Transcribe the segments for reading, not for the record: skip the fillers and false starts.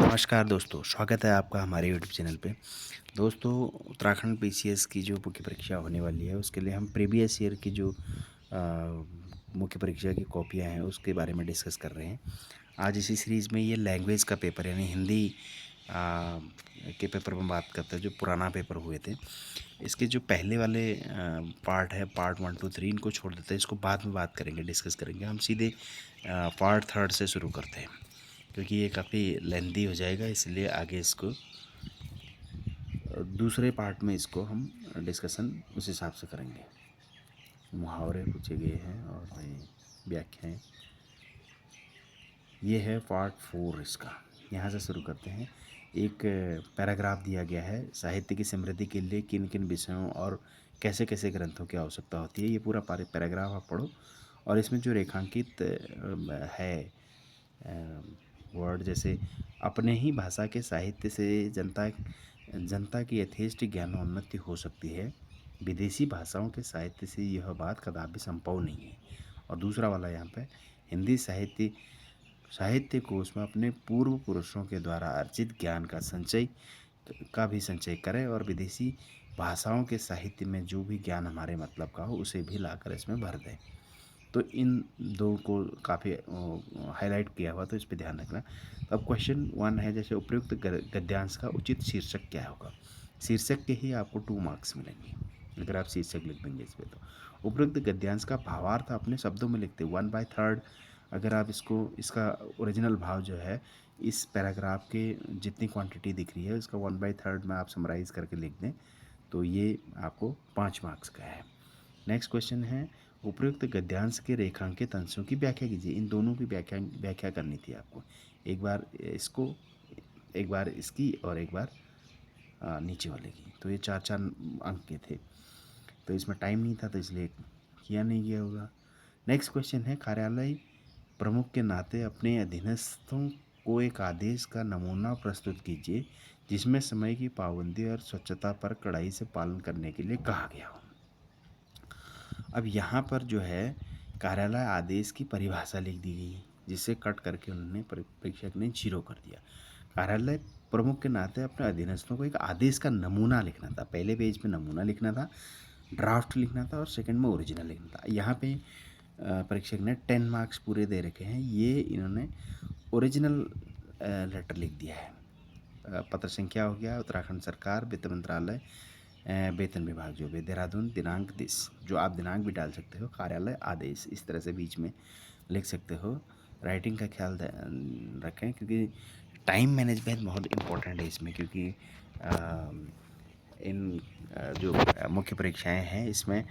नमस्कार दोस्तों, स्वागत है आपका हमारे यूट्यूब चैनल पे। दोस्तों, उत्तराखंड पीसीएस की जो मुख्य परीक्षा होने वाली है, उसके लिए हम प्रीवियस ईयर की जो मुख्य परीक्षा की कॉपियाँ हैं, उसके बारे में डिस्कस कर रहे हैं। आज इसी सीरीज़ में ये लैंग्वेज का पेपर यानी हिंदी के पेपर में बात करते हैं, जो पुराना पेपर हुए थे। इसके जो पहले वाले पार्ट है, पार्ट 1, 2, 3 इनको छोड़ देते हैं, इसको बाद में बात करेंगे, डिस्कस करेंगे। हम सीधे पार्ट 3 से शुरू करते हैं, क्योंकि ये काफ़ी लेंथी हो जाएगा, इसलिए आगे इसको दूसरे पार्ट में इसको हम डिस्कशन उस हिसाब से करेंगे। मुहावरे पूछे गए हैं और व्याख्याएं। ये है पार्ट 4 इसका। यहाँ से शुरू करते हैं। एक पैराग्राफ दिया गया है, साहित्य की समृद्धि के लिए किन किन विषयों और कैसे कैसे ग्रंथों की आवश्यकता होती है। ये पूरा पैराग्राफ आप पढ़ो, और इसमें जो रेखांकित है वर्ड, जैसे अपने ही भाषा के साहित्य से जनता जनता की यथेष्ट ज्ञानोन्नति हो सकती है, विदेशी भाषाओं के साहित्य से यह बात कदापि संभव नहीं है। और दूसरा वाला यहाँ पे, हिंदी साहित्य साहित्य कोश में अपने पूर्व पुरुषों के द्वारा अर्जित ज्ञान का भी संचय करें, और विदेशी भाषाओं के साहित्य में जो भी ज्ञान हमारे मतलब का हो उसे भी लाकर इसमें भर दें। तो इन दो को काफ़ी हाईलाइट किया हुआ, तो इस पर ध्यान रखना। तो अब क्वेश्चन 1 है, जैसे उपयुक्त गद्यांश का उचित शीर्षक क्या होगा। शीर्षक के ही आपको 2 मार्क्स मिलेंगे अगर आप शीर्षक लिख देंगे इस पर। तो उपयुक्त गद्यांश का भावार्थ अपने शब्दों में लिखते 1/3। अगर आप इसका ओरिजिनल भाव जो है, इस पैराग्राफ के जितनी क्वांटिटी दिख रही है उसका 1/3 में आप समराइज़ करके लिख दें, तो ये आपको 5 मार्क्स का है। नेक्स्ट क्वेश्चन है, उपयुक्त गद्यांश के रेखांकित अंशों की व्याख्या कीजिए। इन दोनों की व्याख्या करनी थी आपको। एक बार इसको, एक बार इसकी, और एक बार नीचे वाले की। तो ये 4-4 अंक के थे, तो इसमें टाइम नहीं था, तो इसलिए किया नहीं गया होगा। नेक्स्ट क्वेश्चन है, कार्यालय प्रमुख के नाते अपने अधीनस्थों को एक आदेश का नमूना प्रस्तुत कीजिए जिसमें समय की पाबंदी और स्वच्छता पर कड़ाई से पालन करने के लिए कहा गया हो। अब यहाँ पर जो है, कार्यालय आदेश की परिभाषा लिख दी गई, जिसे कट करके उन्होंने परीक्षक ने 0 कर दिया। कार्यालय प्रमुख के नाते अपने अधीनस्थों को एक आदेश का नमूना लिखना था। पहले पेज पे नमूना लिखना था, ड्राफ्ट लिखना था, और सेकंड में ओरिजिनल लिखना था। यहाँ पे परीक्षक ने 10 मार्क्स पूरे दे रखे हैं, ये इन्होंने ओरिजिनल लेटर लिख दिया है। पत्र संख्या हो गया उत्तराखंड सरकार, वित्त मंत्रालय, वेतन विभाग जो भी, देहरादून, दिनांक जो आप दिनांक भी डाल सकते हो, कार्यालय आदेश, इस तरह से बीच में लिख सकते हो। राइटिंग का ख्याल रखें, क्योंकि टाइम मैनेजमेंट बहुत इम्पोर्टेंट है इसमें, क्योंकि इन जो मुख्य परीक्षाएं हैं इसमें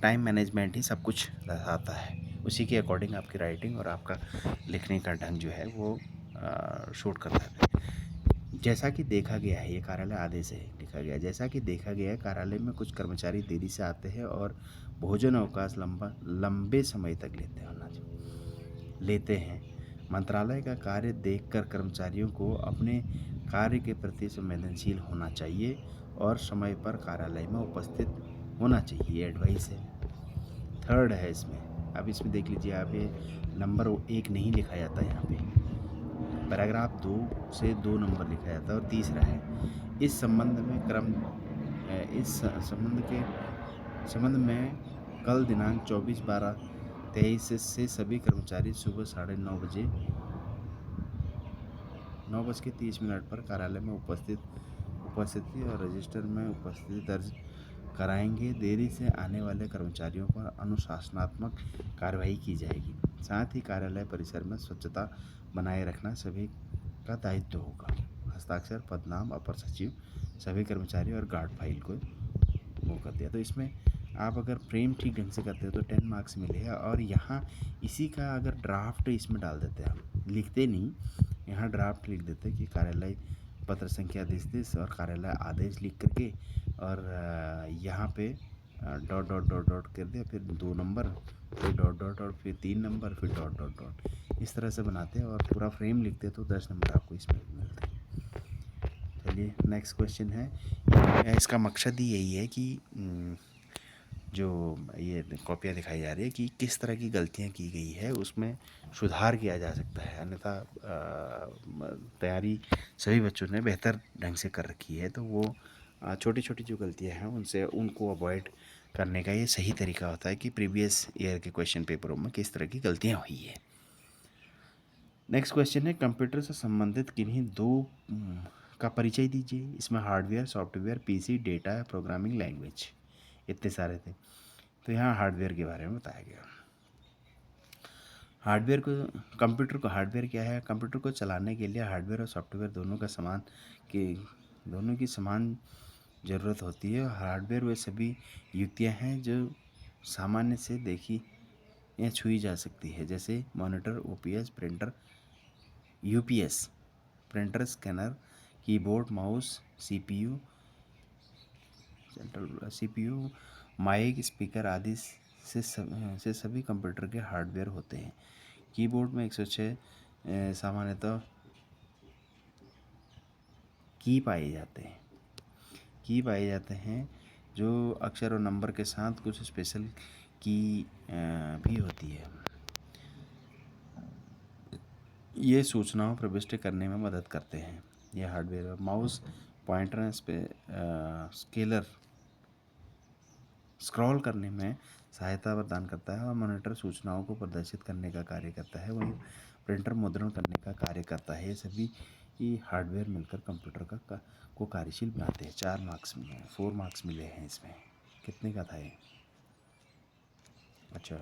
टाइम मैनेजमेंट ही सब कुछ रहता है। उसी के अकॉर्डिंग आपकी राइटिंग और आपका लिखने का ढंग जो है वो शूट करता है। जैसा कि देखा गया है, ये कार्यालय आदेश है, लिखा गया, जैसा कि देखा गया है, कार्यालय में कुछ कर्मचारी देरी से आते हैं और भोजन अवकाश लंबे समय तक लेते हैं। मंत्रालय का कार्य देखकर कर्मचारियों को अपने कार्य के प्रति संवेदनशील होना चाहिए और समय पर कार्यालय में उपस्थित होना चाहिए, ये एडवाइस है। थर्ड है इसमें। अब इसमें देख लीजिए आप, ये नंबर 1 नहीं लिखा जाता यहाँ पे, पैराग्राफ 2 से 2 नंबर लिखा जाता है। और तीसरा है, इस संबंध में कल दिनांक 24/12/23 से सभी कर्मचारी सुबह 9:30 बजे 9:30 पर कार्यालय में उपस्थिति और रजिस्टर में उपस्थिति दर्ज कराएंगे। देरी से आने वाले कर्मचारियों पर अनुशासनात्मक कार्रवाई की जाएगी। साथ ही कार्यालय परिसर में स्वच्छता बनाए रखना सभी का दायित्व होगा। हस्ताक्षर, पदनाम, अपर सचिव, सभी कर्मचारी और गार्ड फाइल को वो कर दिया। तो इसमें आप अगर फ्रेम ठीक ढंग से करते हो तो 10 मार्क्स मिलेगा। और यहाँ इसी का अगर ड्राफ्ट इसमें डाल देते हैं, हम लिखते नहीं, यहाँ ड्राफ्ट लिख देते कि कार्यालय पत्र संख्या दिस और कार्यालय आदेश लिख करके, और यहाँ पे डॉट डॉट डॉट डॉट कर दिया, फिर 2 नंबर, फिर डॉट डॉट, और फिर 3 नंबर, फिर डॉट डॉट डॉट, इस तरह से बनाते हैं और पूरा फ्रेम लिखते तो 10 नंबर आपको इसमें मिलते हैं। चलिए नेक्स्ट क्वेश्चन है। इसका मकसद ही यही है कि जो ये कॉपियाँ दिखाई जा रही है कि किस तरह की गलतियाँ की गई है, उसमें सुधार किया जा सकता है। अन्यथा तैयारी सभी बच्चों ने बेहतर ढंग से कर रखी है, तो वो छोटी छोटी जो गलतियाँ हैं उनसे उनको अवॉइड करने का ये सही तरीका होता है कि प्रीवियस ईयर के क्वेश्चन पेपरों में किस तरह की गलतियाँ हुई है। नेक्स्ट क्वेश्चन है, कंप्यूटर से संबंधित किन्हीं दो का परिचय दीजिए। इसमें हार्डवेयर, सॉफ्टवेयर, पीसी, डेटा या प्रोग्रामिंग लैंग्वेज, इतने सारे थे। तो यहाँ हार्डवेयर के बारे में बताया गया। हार्डवेयर को, कंप्यूटर को, हार्डवेयर क्या है? कंप्यूटर को चलाने के लिए हार्डवेयर और सॉफ्टवेयर दोनों की समान ज़रूरत होती है। हार्डवेयर वे सभी युक्तियाँ हैं जो सामान्य से देखी या छुई जा सकती है, जैसे monitor, OPS, printer, UPS, printer, scanner, keyboard, mouse, CPU, mic, speaker आदि से सभी कंप्यूटर के हार्डवेयर होते हैं। कीबोर्ड में 106 सामान्यतः की पाए जाते हैं जो अक्षर और नंबर के साथ कुछ स्पेशल की भी होती है। ये सूचनाओं प्रविष्ट करने में मदद करते हैं। यह hardware. Mouse pointer scalar scroll करने में सहायता प्रदान करता है और मॉनिटर सूचनाओं को प्रदर्शित करने का कार्य करता है। वहीं प्रिंटर मुद्रण करने का कार्य करता है। ये सभी हार्डवेयर मिलकर कंप्यूटर को कार्यशील बनाते हैं। 4 मार्क्स मिले हैं, 4 मार्क्स मिले हैं इसमें। कितने का था ये? अच्छा,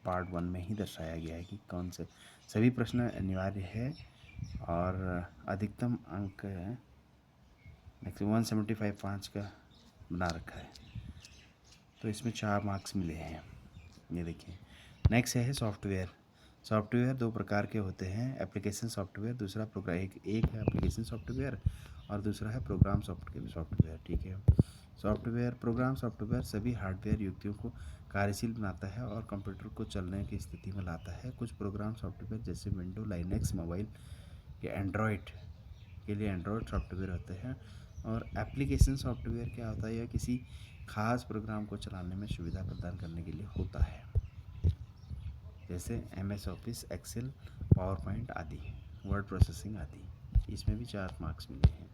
पार्ट 1 में ही दर्शाया गया है कि कौन से सभी प्रश्न अनिवार्य है और अधिकतम अंक 175 5 का बना रखा है, तो इसमें 4 मार्क्स मिले हैं। ये देखिए। नेक्स्ट है सॉफ्टवेयर। सॉफ्टवेयर दो प्रकार के होते हैं, एप्लीकेशन सॉफ्टवेयर, दूसरा प्रोग्राम। एक है एप्लीकेशन सॉफ्टवेयर और दूसरा है प्रोग्राम सॉफ्टवेयर। ठीक है। सॉफ्टवेयर, प्रोग्राम सॉफ्टवेयर सभी हार्डवेयर युक्तियों को कार्यशील बनाता है और कंप्यूटर को चलने की स्थिति में लाता है। कुछ प्रोग्राम सॉफ्टवेयर जैसे विंडो, लाइनेक्स, मोबाइल या एंड्रॉयड के लिए एंड्रॉयड सॉफ्टवेयर होते हैं। और एप्लीकेशन सॉफ्टवेयर क्या होता है? यह किसी खास प्रोग्राम को चलाने में सुविधा प्रदान करने के लिए होता है, जैसे MS office, Excel, PowerPoint आदि, वर्ड प्रोसेसिंग आदि। इसमें भी 4 मार्क्स मिले हैं।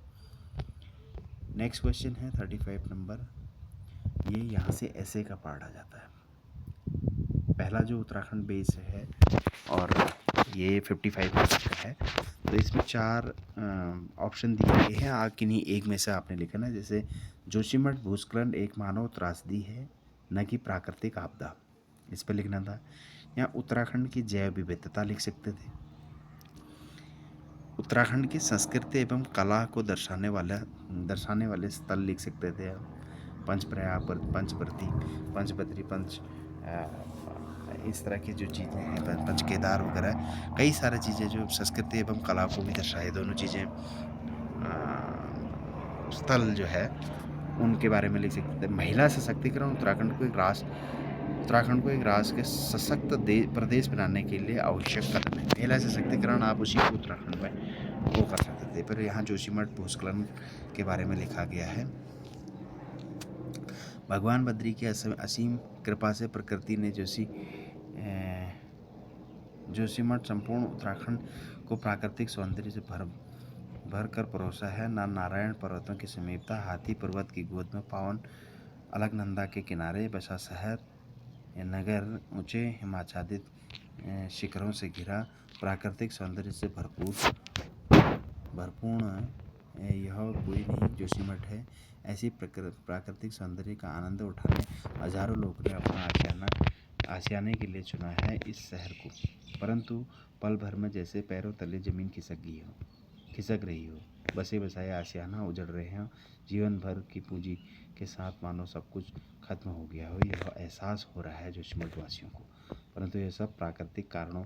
नेक्स्ट क्वेश्चन है 35 नंबर। ये यहाँ से ऐसे का पार्ट आ जाता है। पहला जो उत्तराखंड बेस है और ये 55 मार्क्स का है, तो इसमें 4 ऑप्शन दिए गए हैं। किन्हीं एक में से आपने लिखना है। जैसे जोशीमठ भूस्खलन एक मानव त्रासदी है, न कि प्राकृतिक आपदा, इस पर लिखना था। या उत्तराखंड की जैव विविधता लिख सकते थे। उत्तराखंड की संस्कृति एवं कला को दर्शाने वाले स्थल लिख सकते थे। पंचप्रयाग, पंचबद्री, इस तरह की जो चीज़ें हैं, पंच केदार वगैरह, कई सारी चीज़ें जो संस्कृति एवं कला को भी दर्शाए, दोनों चीज़ें स्थल जो है उनके बारे में लिख सकते थे। महिला सशक्तिकरण, उत्तराखंड को एक राष्ट्र के सशक्त प्रदेश बनाने के लिए आवश्यक कदम है। महिला सशक्तिकरण आप उसी को उत्तराखंड में वो कर सकते थे, पर यहाँ जोशीमठ भूस्खलन के बारे में लिखा गया है। भगवान बद्री की असीम कृपा से प्रकृति ने जोशीमठ संपूर्ण उत्तराखंड को प्राकृतिक सौंदर्य से भर कर परोसा है। नारायण पर्वतों की समीपता, हाथी पर्वत की गोद में पावन अलकनंदा के किनारे बसा शहर नगर, ऊंचे हिमाच्छादित शिखरों से घिरा, प्राकृतिक सौंदर्य से भरपूर्ण यह कोई नहीं जोशीमठ है। ऐसी प्राकृतिक सौंदर्य का आनंद उठाने हजारों लोगों ने अपना आशियाने के लिए चुना है इस शहर को, परंतु पल भर में जैसे पैरों तले जमीन खिसक रही हो। बसे बसाए आशियाना उजड़ रहे हैं, जीवन भर की पूंजी के साथ मानो सब कुछ खत्म हो गया हो, यह एहसास हो रहा है जोशीमठ वासियों को। परंतु यह सब प्राकृतिक कारणों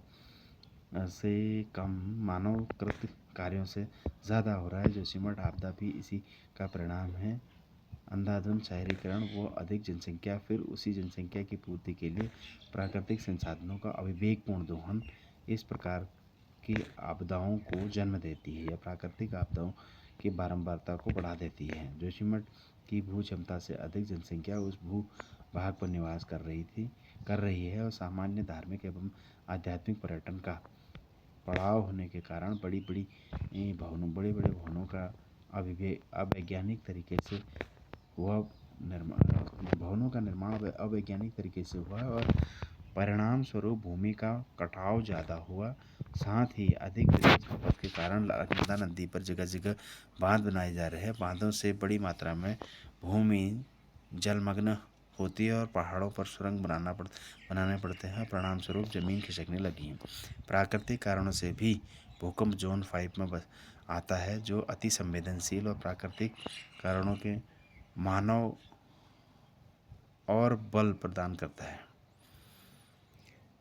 से कम, मानवकृत कार्यों से ज़्यादा हो रहा है। जोशीमठ आपदा भी इसी का परिणाम है। अंधाधुंध शहरीकरण व अधिक जनसंख्या, फिर उसी जनसंख्या की पूर्ति के लिए प्राकृतिक संसाधनों का अविवेकपूर्ण दोहन इस प्रकार की आपदाओं को जन्म देती है या प्राकृतिक आपदाओं की बारंबारता को बढ़ा देती है। जोशीमठ की भू क्षमता से अधिक जनसंख्या उस भू भाग पर निवास कर रही है और सामान्य धार्मिक एवं आध्यात्मिक पर्यटन का पड़ाव होने के कारण बड़े बड़े भवनों का अवैज्ञानिक तरीके से हुआ अवैज्ञानिक तरीके से हुआ और परिणाम स्वरूप भूमि का कटाव ज़्यादा हुआ। साथ ही अधिक ब्रिज के कारण अलकनंदा नदी पर जगह जगह बांध बनाए जा रहे हैं। बांधों से बड़ी मात्रा में भूमि जलमग्न होती है और पहाड़ों पर सुरंग बनाने पड़ते हैं। परिणाम स्वरूप जमीन खिसकने लगी है। प्राकृतिक कारणों से भी भूकंप जोन 5 में आता है, जो अति संवेदनशील और प्राकृतिक कारणों के मानव और बल प्रदान करता है।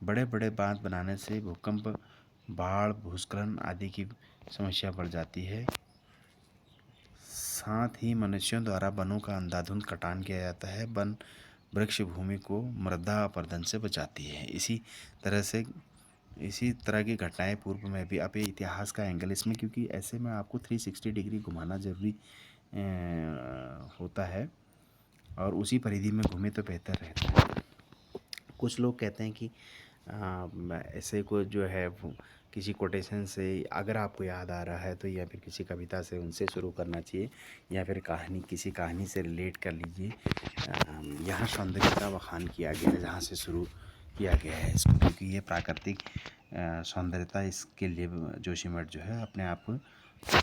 बड़े बड़े बांध बनाने से भूकंप, बाढ़, भूस्खलन आदि की समस्या बढ़ जाती है। साथ ही मनुष्यों द्वारा वनों का अंधाधुंध कटान किया जाता है। वन वृक्ष भूमि को मृदा अपरदन से बचाती है। इसी तरह की घटनाएं पूर्व में भी, अब ये इतिहास का एंगल इसमें, क्योंकि ऐसे में आपको 360 डिग्री घुमाना जरूरी होता है और उसी परिधि में घूमे तो बेहतर रहता है। कुछ लोग कहते हैं कि ऐसे को जो है किसी कोटेशन से अगर आपको याद आ रहा है तो, या फिर किसी कविता से उनसे शुरू करना चाहिए, या फिर किसी कहानी से रिलेट कर लीजिए। यहाँ सौंदर्य का बखान किया गया है जहाँ से शुरू किया गया है इसको, क्योंकि ये प्राकृतिक सौंदर्यता इसके लिए जोशीमठ जो है अपने आप को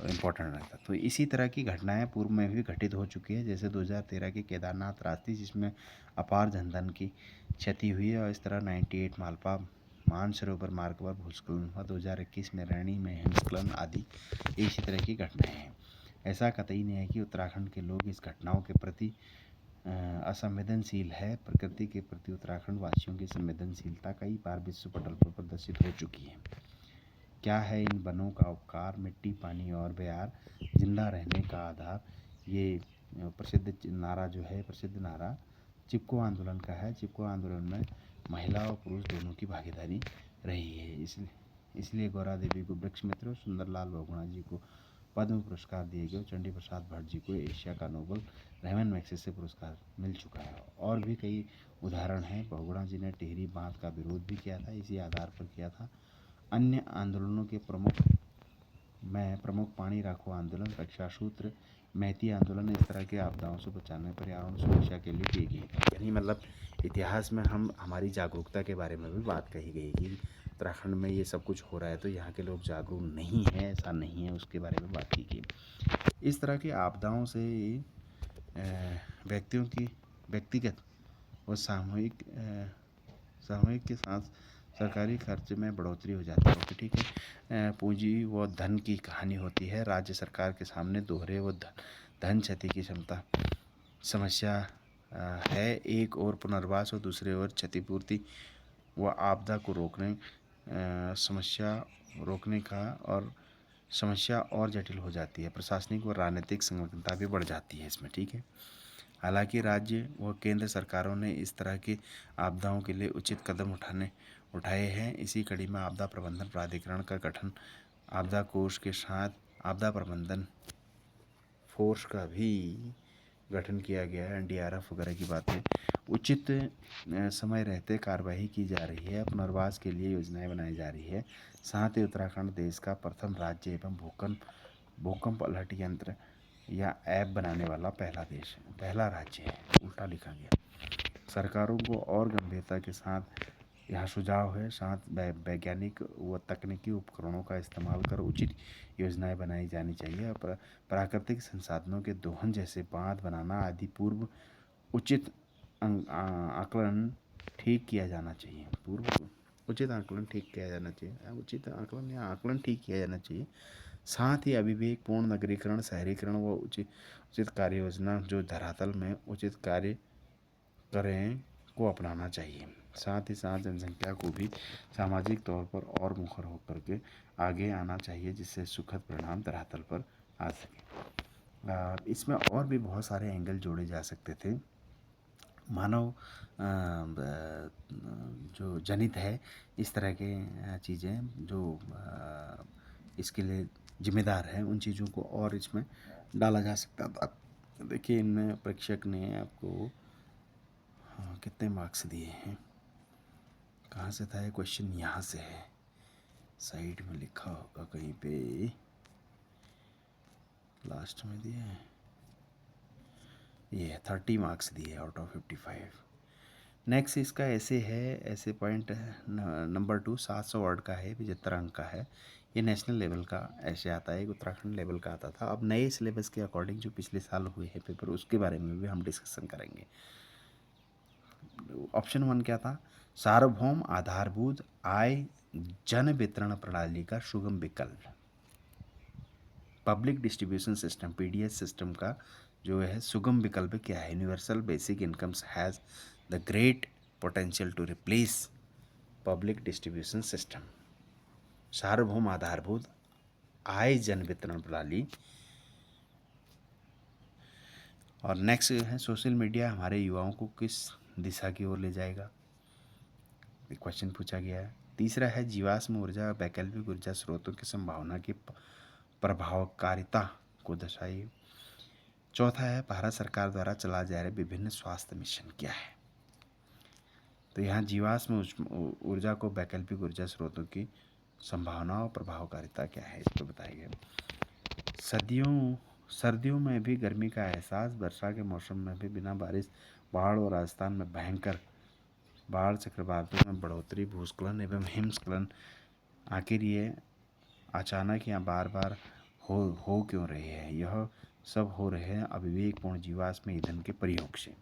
इम्पोर्टेंट रहता। तो इसी तरह की घटनाएं पूर्व में भी घटित हो चुकी है, जैसे 2013 की केदारनाथ रात्रि, जिसमें अपार जनधन की क्षति हुई है। और इस तरह 98 मालपा मानसरोवर मार्ग पर भूस्खलन हुआ। 2021 में रैणी में हिमस्खलन आदि इसी तरह की घटनाएं हैं। ऐसा कतई नहीं है कि उत्तराखंड के लोग इस घटनाओं के प्रति असंवेदनशील है। प्रकृति के प्रति उत्तराखंड वासियों की संवेदनशीलता कई बार विश्व पटल पर प्रदर्शित हो चुकी है। क्या है इन वनों का उपकार? मिट्टी, पानी और बयार, जिंदा रहने का आधार। ये प्रसिद्ध नारा चिपको आंदोलन का है। चिपको आंदोलन में महिला और पुरुष दोनों की भागीदारी रही है। इसलिए गौरा देवी को वृक्ष मित्र, सुंदरलाल बहुगुणा जी को पद्म पुरस्कार दिए गए। चंडी प्रसाद भट्ट जी को एशिया का नोबल रेमन मैग्सेसे पुरस्कार मिल चुका है। और भी कई उदाहरण हैं। बहुगुणा जी ने टिहरी बांध का विरोध भी किया था, इसी आधार पर किया था। अन्य आंदोलनों के प्रमुख पानी राखो आंदोलन, रक्षा सूत्र, मैती आंदोलन इस तरह के आपदाओं से बचाने, पर्यावरण सुरक्षा के लिए किए गए। यानी मतलब इतिहास में हमारी जागरूकता के बारे में भी बात कही गई कि उत्तराखंड में ये सब कुछ हो रहा है तो यहाँ के लोग जागरूक नहीं हैं, ऐसा नहीं है, उसके बारे में बात की गई। इस तरह की आपदाओं से व्यक्तियों की व्यक्तिगत और सामूहिक के साथ सरकारी खर्च में बढ़ोतरी हो जाती है। ठीक है, पूंजी व धन की कहानी होती है। राज्य सरकार के सामने दोहरे व धन क्षति की समस्या है। एक और पुनर्वास और दूसरे ओर क्षतिपूर्ति व आपदा को समस्या और जटिल हो जाती है। प्रशासनिक व राजनीतिक संलग्नता भी बढ़ जाती है इसमें। ठीक है, हालांकि राज्य व केंद्र सरकारों ने इस तरह की आपदाओं के लिए उचित कदम उठाए हैं। इसी कड़ी में आपदा प्रबंधन प्राधिकरण का गठन, आपदा कोष के साथ आपदा प्रबंधन फोर्स का भी गठन किया गया है। NDRF वगैरह की बातें उचित समय रहते कार्यवाही की जा रही है। पुनर्वास के लिए योजनाएं बनाई जा रही है। साथ ही उत्तराखंड देश का प्रथम राज्य एवं भूकंप अलर्ट यंत्र या ऐप बनाने वाला पहला राज्य है। उल्टा लिखा गया। सरकारों को और गंभीरता के साथ यह सुझाव है, साथ वैज्ञानिक व तकनीकी उपकरणों का इस्तेमाल कर उचित योजनाएं बनाई जानी चाहिए। प्राकृतिक संसाधनों के दोहन जैसे बांध बनाना आदि पूर्व उचित आकलन ठीक किया जाना चाहिए। आकलन ठीक किया जाना चाहिए। साथ ही अविवेकपूर्ण नगरीकरण, शहरीकरण व उचित कार्य योजना जो धरातल में उचित कार्य करें को अपनाना चाहिए। साथ ही साथ जनसंख्या को भी सामाजिक तौर पर और मुखर होकर के आगे आना चाहिए, जिससे सुखद परिणाम धरातल पर आ सके। इसमें और भी बहुत सारे एंगल जोड़े जा सकते थे। मानव जो जनित है इस तरह के चीज़ें जो इसके लिए जिम्मेदार हैं, उन चीज़ों को और इसमें डाला जा सकता था। देखिए, इनमें प्रेक्षक ने आपको हाँ, कितने मार्क्स दिए हैं, कहाँ से था ये क्वेश्चन? यहाँ से है, साइड में लिखा होगा कहीं पे, लास्ट में दिया है ये 30 मार्क्स दिए आउट ऑफ 55। नेक्स्ट इसका ऐसे है, ऐसे पॉइंट नंबर 2 700 वर्ड का है, 75 अंक का है। ये नेशनल लेवल का ऐसे आता है, एक उत्तराखंड लेवल का आता था। अब नए सिलेबस के अकॉर्डिंग जो पिछले साल हुए हैं पेपर, उसके बारे में भी हम डिस्कशन करेंगे। ऑप्शन 1 क्या था? सार्वभौम आधारभूत आय जन वितरण प्रणाली का सुगम विकल्प। Public distribution system PDS system का जो है सुगम विकल्प क्या है? Universal basic incomes has the great potential to replace public distribution system. सार्वभौम आधारभूत आय जन वितरण प्रणाली। और नेक्स्ट है सोशल मीडिया हमारे युवाओं को किस दिशा की ओर ले जाएगा, क्वेश्चन पूछा गया है। तीसरा है जीवाश्म ऊर्जा वैकल्पिक ऊर्जा स्रोतों की संभावना की प्रभावकारिता को दर्शाइए। चौथा है भारत सरकार द्वारा चलाए जा रहे विभिन्न स्वास्थ्य मिशन क्या है? तो यहाँ जीवाश्म ऊर्जा को वैकल्पिक ऊर्जा स्रोतों की संभावना और प्रभावकारिता क्या है, इसको बताइए। सर्दियों में भी गर्मी का एहसास, वर्षा के मौसम में भी बिना बारिश, बाढ़ और राजस्थान में भयंकर बाढ़, चक्रवातों में बढ़ोतरी, भूस्खलन एवं हिमस्खलन। आखिर ये अचानक या बार बार हो क्यों रहे हैं? यह सब हो रहे हैं अविवेकपूर्ण जीवाश्म ईंधन के प्रयोग से।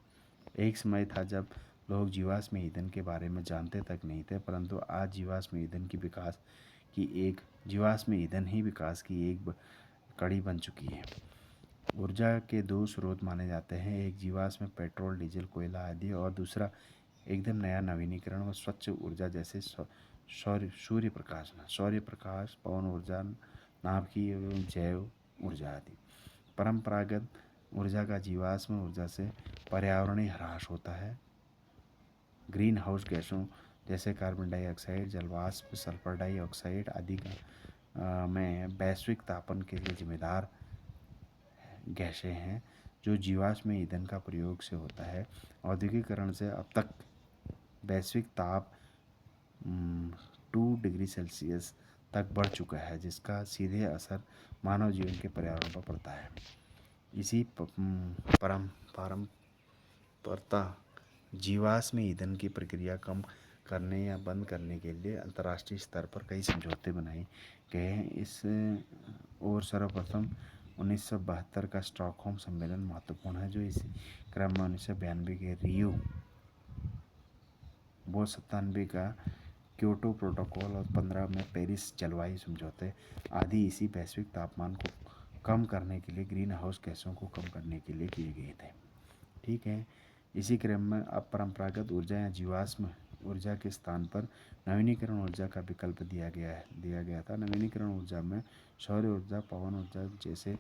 एक समय था जब लोग जीवाश्म ईंधन के बारे में जानते तक नहीं थे, परंतु आज जीवाश्म ईंधन ही विकास की एक कड़ी बन चुकी है। ऊर्जा के दो स्रोत माने जाते हैं, एक जीवाश्म पेट्रोल, डीजल, कोयला आदि, और दूसरा एकदम नया नवीनीकरण और स्वच्छ ऊर्जा जैसे सूर्य प्रकाश, पवन ऊर्जा, नाभिकीय एवं जैव ऊर्जा आदि। परंपरागत ऊर्जा का जीवाश्म ऊर्जा से पर्यावरणीय ह्रास होता है। ग्रीन हाउस गैसों जैसे कार्बन डाइऑक्साइड, जलवाष्प, सल्फर डाइऑक्साइड आदि में वैश्विक तापन के लिए जिम्मेदार गैसें हैं जो जीवाश्म ईंधन का प्रयोग से होता है। औद्योगिकरण से अब तक वैश्विक ताप 2 डिग्री सेल्सियस तक बढ़ चुका है, जिसका सीधे असर मानव जीवन के पर्यावरण पर पड़ता है। इसी पारंपरता जीवाश्म ईंधन की प्रक्रिया कम करने या बंद करने के लिए अंतर्राष्ट्रीय स्तर पर कई समझौते बनाए गए हैं। इस और सर्वप्रथम 1972 का स्टॉकहोम सम्मेलन महत्वपूर्ण है, जो इसी क्रम में 1992 के रियो, वो 97 का क्योटो प्रोटोकॉल और 15 में पेरिस जलवायु समझौते आदि इसी वैश्विक तापमान को कम करने के लिए, ग्रीन हाउस गैसों को कम करने के लिए किए गए थे। ठीक है, इसी क्रम में अब परंपरागत ऊर्जा या जीवाश्म ऊर्जा के स्थान पर नवीनीकरण ऊर्जा का विकल्प दिया गया था। नवीनीकरण ऊर्जा में सौर ऊर्जा, पवन ऊर्जा जैसे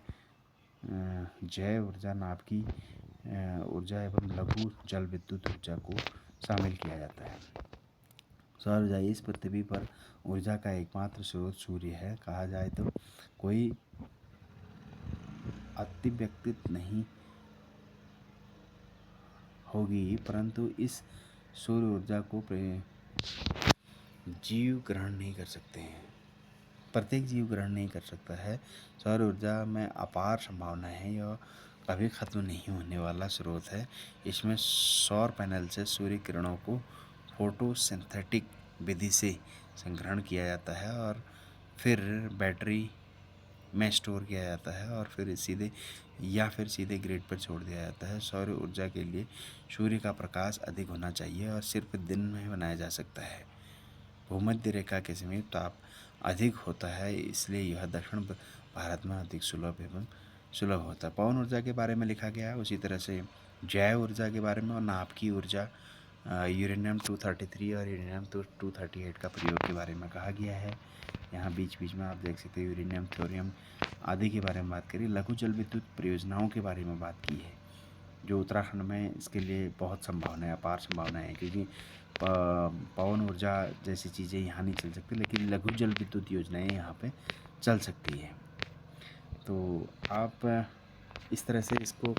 जैव ऊर्जा, नाभिकीय ऊर्जा एवं लघु जल विद्युत ऊर्जा को शामिल किया जाता है। सौर ऊर्जा इस पृथ्वी पर ऊर्जा का एकमात्र स्रोत सूर्य है। कहा जाए तो कोई अतिव्यक्ति नहीं होगी, परंतु इस सौर ऊर्जा को जीव ग्रहण नहीं कर सकते हैं, प्रत्येक जीव ग्रहण नहीं कर सकता है। सौर ऊर्जा में अपार संभावना है, यह कभी खत्म नहीं होने वाला स्रोत है। इसमें सौर पैनल से सूर्य किरणों को फोटोसिंथेटिक विधि से संग्रहण किया जाता है और फिर बैटरी में स्टोर किया जाता है और फिर सीधे ग्रिड पर छोड़ दिया जाता है। सौर ऊर्जा के लिए सूर्य का प्रकाश अधिक होना चाहिए और सिर्फ दिन में बनाया जा सकता है। भूमध्य रेखा के समीप ताप अधिक होता है, इसलिए यह दक्षिण भारत में अधिक सुलभ होता है। पवन ऊर्जा के बारे में लिखा गया है, उसी तरह से जैव ऊर्जा के बारे में और नाभिकीय ऊर्जा यूरेनियम 233 और यूरेनियम 238 का प्रयोग के बारे में कहा गया है। यहाँ बीच में आप देख सकते हैं यूरेनियम, थोरियम आदि के बारे में बात करी। लघु जल विद्युत परियोजनाओं के बारे में बात की है, जो उत्तराखंड में इसके लिए बहुत संभावना है, अपार संभावना है, क्योंकि पवन ऊर्जा जैसी चीज़ें यहाँ नहीं चल सकती, लेकिन लघु जल विद्युत योजनाएँ यहाँ पे चल सकती है। तो आप इस तरह से इसको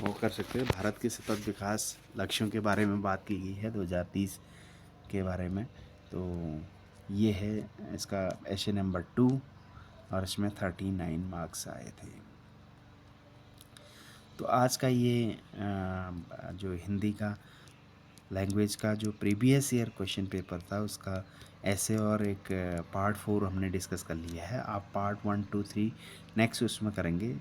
वो कर सकते हैं। भारत के सतत विकास लक्ष्यों के बारे में बात की गई है 2030 के बारे में। तो ये है इसका एशे नंबर 2 और इसमें 39 मार्क्स आए थे। तो आज का ये जो हिंदी का लैंग्वेज का जो प्रीवियस ईयर क्वेश्चन पेपर था उसका ऐसे और एक पार्ट 4 हमने डिस्कस कर लिया है। आप पार्ट 1 2 3 नेक्स्ट उसमें करेंगे।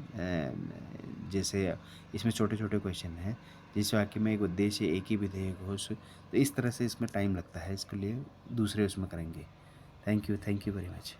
जैसे इसमें छोटे छोटे क्वेश्चन हैं, जिस वाक्य में एक उद्देश्य एक ही विधेय घोष, तो इस तरह से इसमें टाइम लगता है, इसके लिए दूसरे उसमें करेंगे। Thank you very much.